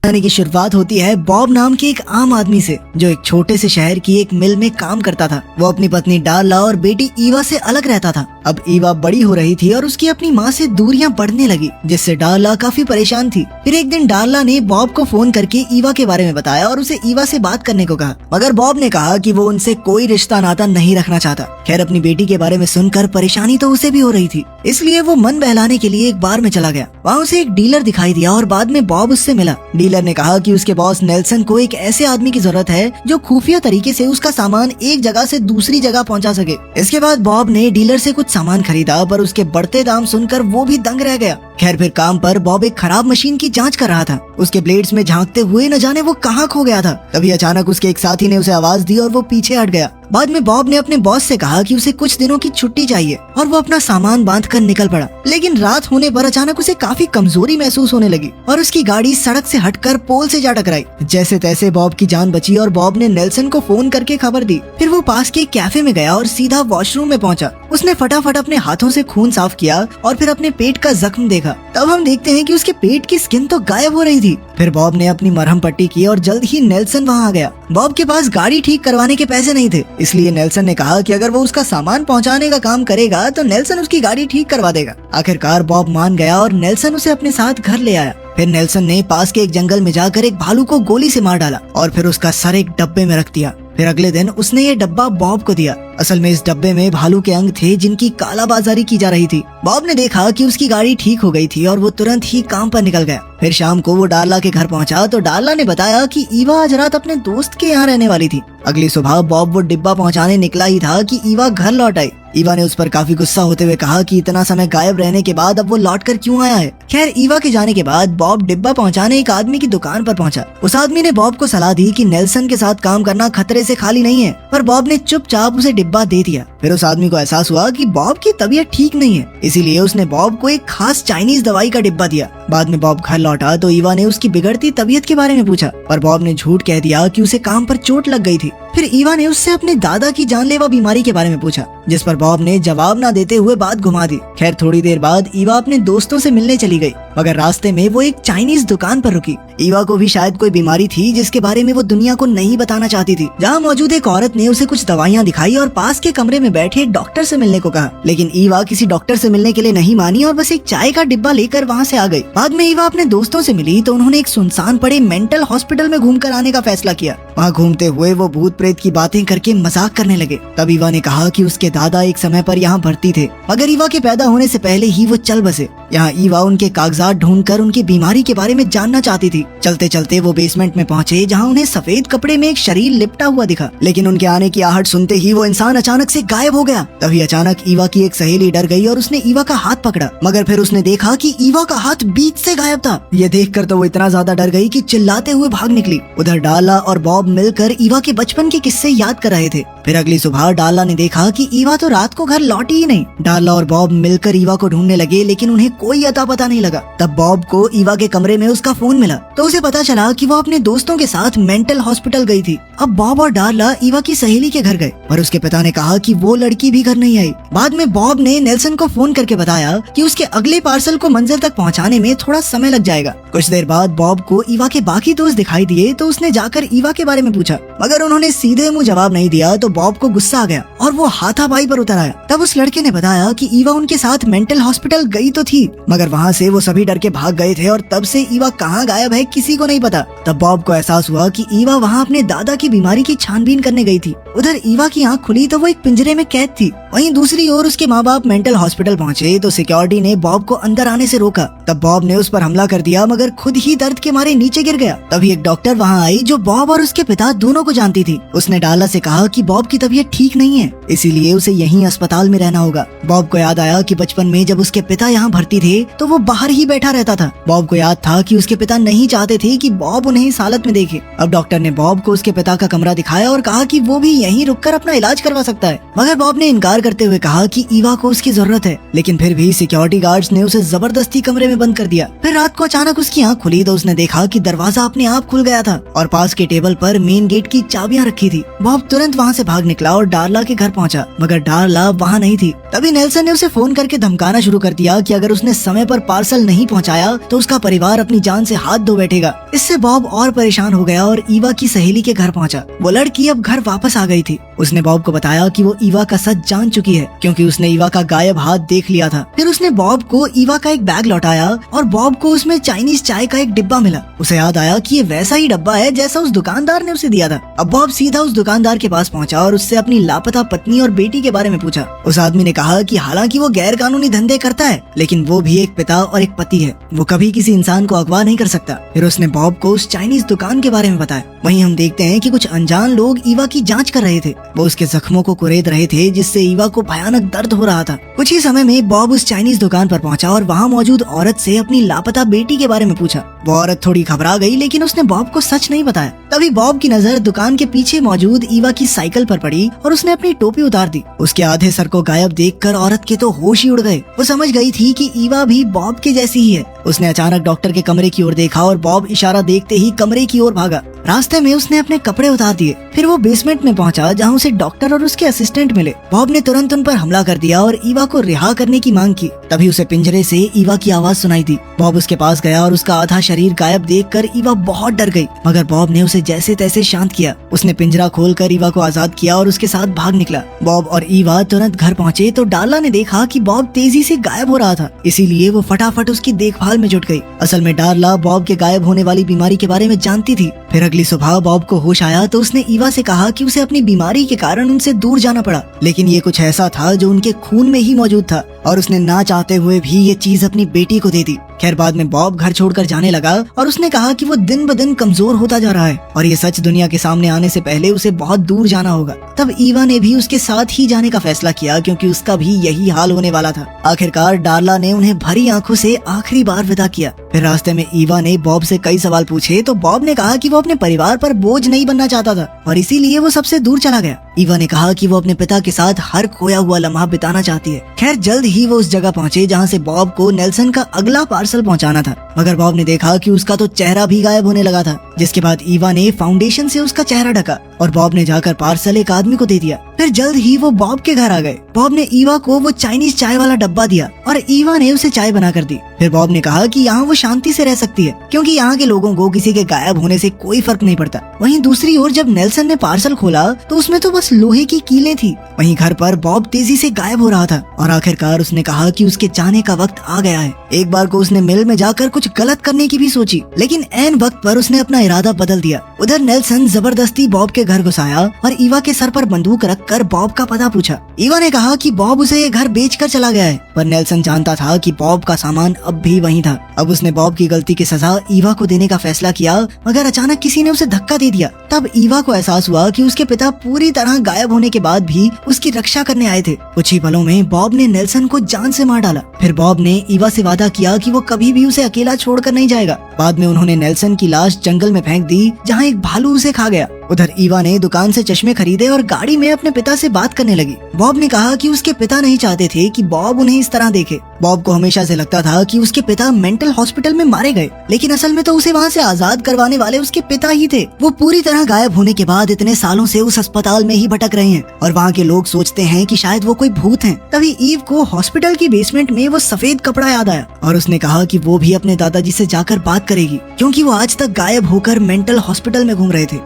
कहानी की शुरुआत होती है बॉब नाम के एक आम आदमी से, जो एक छोटे से शहर की एक मिल में काम करता था। वो अपनी पत्नी डार्ला और बेटी ईवा से अलग रहता था। अब ईवा बड़ी हो रही थी और उसकी अपनी माँ से दूरियां बढ़ने लगी, जिससे डार्ला काफी परेशान थी। फिर एक दिन डार्ला ने बॉब को फोन करके ईवा के बारे में बताया और उसे ईवा से बात करने को कहा, मगर बॉब ने कहा कि वो उनसे कोई रिश्ता नाता नहीं रखना चाहता। खैर, अपनी बेटी के बारे में सुनकर परेशानी तो उसे भी हो रही थी, इसलिए वो मन बहलाने के लिए एक बार में चला गया। वहाँ उसे एक डीलर दिखाई दिया और बाद में बॉब उससे मिला। डीलर ने कहा कि उसके बॉस नेल्सन को एक ऐसे आदमी की जरूरत है जो खुफिया तरीके से उसका सामान एक जगह से दूसरी जगह पहुंचा सके। इसके बाद बॉब ने डीलर से कुछ सामान खरीदा, पर उसके बढ़ते दाम सुनकर वो भी दंग रह गया। खैर, फिर काम पर बॉब एक खराब मशीन की जांच कर रहा था। उसके ब्लेड्स में झांकते हुए न जाने वो कहाँ खो गया था। तभी अचानक उसके एक साथी ने उसे आवाज दी और वो पीछे हट गया। बाद में बॉब ने अपने बॉस से कहा कि उसे कुछ दिनों की छुट्टी चाहिए और वो अपना सामान बांध कर निकल पड़ा। लेकिन रात होने पर अचानक उसे काफी कमजोरी महसूस होने लगी और उसकी गाड़ी सड़क से हटकर पोल से जा टकराई। जैसे तैसे बॉब की जान बची और बॉब ने नेल्सन को फोन करके खबर दी। फिर वो पास के कैफे में गया और सीधा वॉशरूम में पहुंचा। उसने फटाफट अपने हाथों से खून साफ किया और फिर अपने पेट का जख्म देखा। तब हम देखते हैं कि उसके पेट की स्किन तो गायब हो रही थी। फिर बॉब ने अपनी मरहम पट्टी की और जल्द ही नेल्सन वहाँ आ गया। बॉब के पास गाड़ी ठीक करवाने के पैसे नहीं थे, इसलिए नेल्सन ने कहा कि अगर वो उसका सामान पहुंचाने का काम करेगा तो नेल्सन उसकी गाड़ी ठीक करवा देगा। आखिरकार बॉब मान गया और नेल्सन उसे अपने साथ घर ले आया। फिर नेल्सन ने पास के एक जंगल में जाकर एक भालू को गोली से मार डाला और फिर उसका सर एक डब्बे में रख दिया। फिर अगले दिन उसने ये डब्बा बॉब को दिया। असल में इस डब्बे में भालू के अंग थे जिनकी कालाबाजारी की जा रही थी। बॉब ने देखा कि उसकी गाड़ी ठीक हो गई थी और वो तुरंत ही काम पर निकल गया। फिर शाम को वो डार्ला के घर पहुंचा तो डार्ला ने बताया कि ईवा आज रात अपने दोस्त के यहाँ रहने वाली थी। अगली सुबह बॉब वो डिब्बा पहुंचाने निकला ही था कि ईवा घर लौट आई। ईवा ने उस पर काफी गुस्सा होते हुए कहा कि इतना समय गायब रहने के बाद अब वो लौट कर क्यों आया है। खैर, ईवा के जाने के बाद बॉब डिब्बा पहुंचाने एक आदमी की दुकान पर पहुंचा। उस आदमी ने बॉब को सलाह दी कि नेल्सन के साथ काम करना खतरे से खाली नहीं है, पर बॉब ने चुपचाप उसे डिब्बा दे दिया। फिर उस आदमी को एहसास हुआ कि बॉब की तबीयत ठीक नहीं है, इसीलिए उसने बॉब को एक खास चाइनीज दवाई का डिब्बा दिया। बाद में बॉब घर लौटा तो ईवा ने उसकी बिगड़ती तबीयत के बारे में पूछा, पर बॉब ने झूठ कह दिया कि उसे काम पर चोट लग गई थी। फिर ईवा ने उससे अपने दादा की जानलेवा बीमारी के बारे में पूछा, जिस पर बॉब ने जवाब न देते हुए बात घुमा दी। खैर, थोड़ी देर बाद ईवा अपने दोस्तों से मिलने चली गई, मगर रास्ते में वो एक चाइनीज दुकान पर रुकी। ईवा को भी शायद कोई बीमारी थी जिसके बारे में वो दुनिया को नहीं बताना चाहती थी। जहाँ मौजूद एक औरत ने उसे कुछ दवाइयाँ दिखाई और पास के कमरे में बैठे एक डॉक्टर से मिलने को कहा, लेकिन ईवा किसी डॉक्टर से मिलने के लिए नहीं मानी और बस एक चाय का डिब्बा लेकर वहाँ से आ गई। बाद में ईवा अपने दोस्तों से मिली तो उन्होंने एक सुनसान पड़े मेंटल हॉस्पिटल में घूमकर आने का फैसला किया। वहाँ घूमते हुए वो भूत प्रेत की बातें करके मजाक करने लगे। तब ईवा ने कहा कि उसके दादा एक समय पर यहाँ भर्ती थे, मगर ईवा के पैदा होने से पहले ही वो चल बसे। यहाँ ईवा उनके कागजात ढूंढकर उनकी बीमारी के बारे में जानना चाहती थी। चलते चलते वो बेसमेंट में पहुँचे, जहाँ उन्हें सफेद कपड़े में एक शरीर लिपटा हुआ दिखा, लेकिन उनके आने की आहट सुनते ही वो इंसान अचानक से गायब हो गया। तभी अचानक ईवा की एक सहेली डर गई और उसने ईवा का हाथ पकड़ा, मगर फिर उसने देखा कि ईवा का हाथ बीच से गायब था। ये देखकर तो वो इतना ज्यादा डर गई कि चिल्लाते हुए भाग निकली। उधर डार्ला और बॉब मिलकर ईवा के बचपन के किस्से याद कर रहे थे। फिर अगली सुबह डार्ला ने देखा कि ईवा तो रात को घर लौटी ही नहीं। डार्ला और बॉब मिलकर ईवा को ढूंढने लगे, लेकिन उन्हें कोई अता पता नहीं लगा। तब बॉब को ईवा के कमरे में उसका फोन मिला तो उसे पता चला कि वो अपने दोस्तों के साथ मेंटल हॉस्पिटल गई थी। अब बॉब और डार्ला ईवा की सहेली के घर गए, पर उसके पिता ने कहा कि वो लड़की भी घर नहीं आई। बाद में बॉब ने नेल्सन को फोन करके बताया कि उसके अगले पार्सल को मंजिल तक पहुंचाने में थोड़ा समय लग जाएगा। कुछ देर बाद बॉब को ईवा के बाकी दोस्त दिखाई दिए तो उसने जाकर ईवा के बारे में पूछा, मगर उन्होंने सीधे मुंह जवाब नहीं दिया। तो बॉब को गुस्सा आ गया और वो हाथापाई पर उतर आया। तब उस लड़के ने बताया कि ईवा उनके साथ मेंटल हॉस्पिटल गई तो थी, मगर वहाँ से वो सभी डर के भाग गए थे और तब से ईवा कहाँ गायब है किसी को नहीं पता। तब बॉब को एहसास हुआ कि ईवा वहाँ अपने दादा की बीमारी की छानबीन करने गई थी। उधर ईवा की आंख खुली तो वो एक पिंजरे में कैद थी। वहीं दूसरी ओर उसके माँ बाप मेंटल हॉस्पिटल पहुँचे तो सिक्योरिटी ने बॉब को अंदर आने से रोका। तब बॉब ने उस पर हमला कर दिया, मगर खुद ही दर्द के मारे नीचे गिर गया। तभी एक डॉक्टर वहाँ आई जो बॉब और उसके पिता दोनों को जानती थी। उसने डार्ला से कहा कि बॉब की तबीयत ठीक नहीं है, इसीलिए उसे यहीं अस्पताल में रहना होगा। बॉब को याद आया कि बचपन में जब उसके पिता यहाँ भर्ती थे तो वो बाहर ही बैठा रहता था। बॉब को याद था कि उसके पिता नहीं चाहते थे कि बॉब उन्हें इस हालत में देखे। अब डॉक्टर ने बॉब को उसके पिता का कमरा दिखाया और कहा कि वो भी यहीं रुककर अपना इलाज करवा सकता है, मगर बॉब ने इनकार करते हुए कहा कि ईवा को उसकी जरूरत है। लेकिन फिर भी सिक्योरिटी गार्ड्स ने उसे जबरदस्ती कमरे में बंद कर दिया। फिर रात को अचानक उसकी आंख खुली तो उसने देखा कि दरवाजा अपने आप खुल गया था और पास के टेबल पर मेन गेट की चाबियां रखी थी। बॉब तुरंत वहाँ से भाग निकला और डार्ला के घर पहुंचा, मगर डार्ला वहाँ नहीं थी। तभी नेल्सन ने उसे फोन करके धमकाना शुरू कर दिया कि अगर उसने समय पर पार्सल नहीं पहुंचाया तो उसका परिवार अपनी जान से हाथ धो बैठेगा। इससे बॉब और परेशान हो गया और ईवा की सहेली के घर पहुंचा। वो लड़की अब घर वापस आ गई थी। उसने बॉब को बताया कि वो ईवा का सच जान चुकी है, क्योंकि उसने ईवा का गायब हाथ देख लिया था। फिर उसने बॉब को ईवा का एक बैग लौटाया और बॉब को उसमें चाइनीज चाय का एक डिब्बा मिला। उसे याद आया कि ये वैसा ही डब्बा है जैसा उस दुकानदार ने उसे दिया था। अब बॉब सीधा उस दुकानदार के पास पहुंचा और उससे अपनी लापता पत्नी और बेटी के बारे में पूछा। उस आदमी ने कहा कि हालांकि वो गैर कानूनी धंधे करता है, लेकिन वो भी एक पिता और एक पति है। वो कभी किसी इंसान को अगवा नहीं कर सकता। फिर उसने बॉब को उस चाइनीज दुकान के बारे में बताया। वहीं हम देखते हैं कि कुछ अनजान लोग ईवा की जांच कर रहे थे। वो उसके जख्मों को कुरेद रहे थे, जिससे ईवा को भयानक दर्द हो रहा था। कुछ ही समय में बॉब उस चाइनीज दुकान पर पहुंचा और वहाँ मौजूद औरत से अपनी लापता बेटी के बारे में पूछा। वो औरत थोड़ी घबरा गई, लेकिन उसने बॉब को सच नहीं बताया। तभी बॉब की नजर दुकान के पीछे मौजूद ईवा की साइकिल पर पड़ी और उसने अपनी टोपी उतार दी। उसके आधे सर को गायब देखकर औरत के तो होश ही उड़ गए। वो समझ गई थी कि ईवा भी बॉब के जैसी ही है। उसने अचानक डॉक्टर के कमरे की ओर देखा और बॉब इशारा देखते ही कमरे की ओर भागा। रास्ते में उसने अपने कपड़े उतार दिए। फिर वो बेसमेंट में पहुंचा, जहां उसे डॉक्टर और उसके असिस्टेंट मिले। बॉब ने तुरंत उन पर हमला कर दिया और ईवा को रिहा करने की मांग की। तभी उसे पिंजरे से ईवा की आवाज सुनाई दी। बॉब उसके पास गया और उसका आधा शरीर गायब देखकर ईवा बहुत डर गई, मगर बॉब ने उसे जैसे तैसे शांत किया। उसने पिंजरा खोलकर ईवा को आजाद किया और उसके साथ भाग निकला। बॉब और ईवा तुरंत घर पहुंचे तो डार्ला ने देखा कि बॉब तेजी से गायब हो रहा था, इसीलिए वो फटाफट उसकी देखभाल में जुट गई। असल में डार्ला बॉब के गायब होने वाली बीमारी के बारे में जानती थी। फिर अगली सुबह बॉब को होश आया तो उसने ईवा से कहा कि उसे अपनी बीमारी के कारण उनसे दूर जाना पड़ा, लेकिन ये कुछ ऐसा था जो उनके खून में ही मौजूद था और उसने ना चाहते हुए भी ये चीज अपनी बेटी को दे दी। खैर बाद में बॉब घर छोड़कर जाने लगा और उसने कहा कि वो दिन ब दिन कमजोर होता जा रहा है और ये सच दुनिया के सामने आने से पहले उसे बहुत दूर जाना होगा। तब ईवा ने भी उसके साथ ही जाने का फैसला किया, क्योंकि उसका भी यही हाल होने वाला था। आखिरकार डार्ला ने उन्हें भरी आंखों से आखिरी बार विदा किया। फिर रास्ते में ईवा ने बॉब से कई सवाल पूछे तो बॉब ने कहा कि वो अपने परिवार पर बोझ नहीं बनना चाहता था और इसीलिए वो सबसे दूर चला गया। ईवा ने कहा कि वो अपने पिता के साथ हर खोया हुआ लम्हा बिताना चाहती है। खैर जल्द ही वो उस जगह पहुंचे जहां से बॉब को नेल्सन का अगला पार्सल पहुंचाना था, मगर बॉब ने देखा कि उसका तो चेहरा भी गायब होने लगा था। जिसके बाद ईवा ने फाउंडेशन से उसका चेहरा ढका और बॉब ने जाकर पार्सल एक आदमी को दे दिया। फिर जल्द ही वो बॉब के घर आ गए। बॉब ने ईवा को वो चाइनीज चाय वाला डब्बा दिया और ईवा ने उसे चाय बना कर दी। फिर बॉब ने कहा कि यहाँ वो शांति से रह सकती है, क्योंकि यहाँ के लोगों को किसी के गायब होने से कोई फर्क नहीं पड़ता। वहीं दूसरी ओर जब नेल्सन ने पार्सल खोला तो उसमें तो बस लोहे की कीलें थी। वहीं घर पर बॉब तेजी से गायब हो रहा था और आखिरकार उसने कहा कि उसके जाने का वक्त आ गया है। एक बार को उसने मिल में जाकर कुछ गलत करने की भी सोची, लेकिन ऐन वक्त पर उसने अपना इरादा बदल दिया। उधर नेल्सन जबरदस्ती बॉब के घर घुसाया और ईवा के सर पर बंदूक रखकर बॉब का पता पूछा। ईवा ने कहा कि बॉब उसे ये घर बेचकर चला गया है, पर नेल्सन जानता था कि बॉब का सामान अब भी वहीं था। अब उसने बॉब की गलती की सजा ईवा को देने का फैसला किया, मगर अचानक किसी ने उसे धक्का दे दिया। तब ईवा को एहसास हुआ कि उसके पिता पूरी तरह गायब होने के बाद भी उसकी रक्षा करने आए थे। कुछ ही पलों में बॉब ने नेल्सन को जान से मार डाला। फिर बॉब ने ईवा से वादा किया कि वो कभी भी उसे अकेला छोड़कर नहीं जाएगा। बाद में उन्होंने नेल्सन की लाश जंगल में फेंक दी, जहाँ एक भालू उसे खा गया। उधर ईवा ने दुकान से चश्मे खरीदे और गाड़ी में अपने पिता से बात करने लगी। बॉब ने कहा कि उसके पिता नहीं चाहते थे कि बॉब उन्हें इस तरह देखे। बॉब को हमेशा से लगता था कि उसके पिता मेंटल हॉस्पिटल में मारे गए, लेकिन असल में तो उसे वहाँ से आजाद करवाने वाले उसके पिता ही थे। वो पूरी तरह गायब होने के बाद इतने सालों से उस अस्पताल में ही भटक रहे हैं और वहाँ के लोग सोचते हैं कि शायद वो कोई भूत हैं। तभी ईव को हॉस्पिटल की बेसमेंट में वो सफेद कपड़ा याद आया और उसने कहा कि वो भी अपने दादाजी से जाकर बात करेगी, क्योंकि वो आज तक गायब होकर मेंटल हॉस्पिटल में घूम रहे थे।